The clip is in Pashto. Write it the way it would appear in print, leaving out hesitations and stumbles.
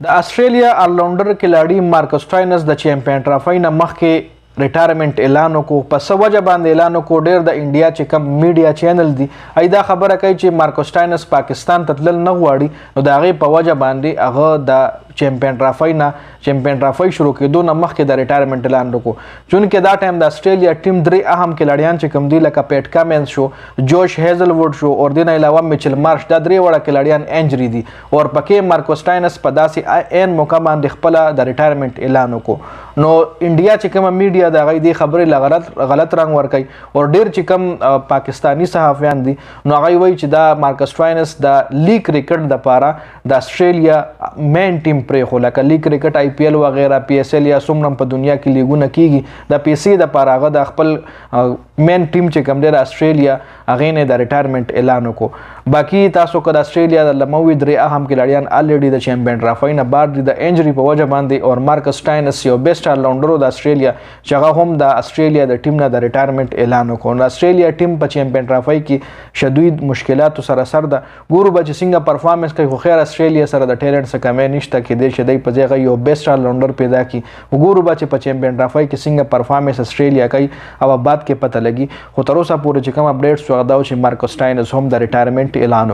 د آسټرالیا آلراونډر کلاړي مارکس سټاینس د چیمپئن ټرافي نه مخکې ریټایرمنټ اعلان وکړو. په څه وجه باندې اعلان وکړو؟ ډېر د انډیا چې کوم میډیا چینل دي ای دا خبره کوي چې مارکس سټاینس پاکستان ته تلل نه غواړي، نو د هغې په وجه باندې هغه د چیمپئن ټرافي شروع کېدو نه مخکې د ریټایرمنټ اعلان وکړو. چونکې دا ټایم د آسټرالیا ټیم درې اهم کلاړیان چې کوم دي لکه پیټ کامنز شو، جوش هیزلوډ شو او د نه علاوه میچل مارش، دا درې وړه کلاړیان انجری دي او پکې مارکس سټاینس په داسې عین موقع باندې خپله د ریټایرمنټ اعلان وکړو. نو انډیا چې کومه میډیا د هغې دې خبرې غلط رنګ ورکوي او ډېر چې کوم پاکستاني صحافیان دي نو هغوی وایي چې دا مارکس سټاینس د لیګ کرکټ دپاره د آسټرالیا مین ټیم پرېښو، لکه لیګ کرکټ آی پی ایل وغیره، پی ایس ایل یا څومره په دنیا کې لیګونه کیږي، د پیسې دپاره هغه د خپل مین ټیم چې کوم دی د آسټرالیا هغې نه د ریټایرمنټ اعلان وکړو. باقي تاسو که د آسټرالیا د لموي درې اهم کلاړیان الریډي د چیمپئن ټرافي نه بار دي د انجري په وجه باندې، او مارکس سټاینس یو بیسټ آلراونډر د آسټرالیا چې هغه هم د آسټرالیا د ټیم نه د ریټایرمنټ اعلان وکړو. د آسټرالیا ټیم په چیمپئن ټرافي کې شدید مشکلاتو سره سر ده. ګورو به چې څنګه پرفارمنس کوي، خو خیر آسټرالیا سره د ټیلنټ څه کمی نشته، کېدای شي دی په ځای یو بیسټ آلراونډر پیدا کړي. وګورو به چې په چیمپئن ټرافي کې څنګه پرفارمنس آسټرالیا کوي او بعد کې پته لګي. خو تر اوسه پورې چې کوم اپډیټس و هغه دا و چې مارکس سټاینس هم د ریټایرمنټ اعلان وکړو.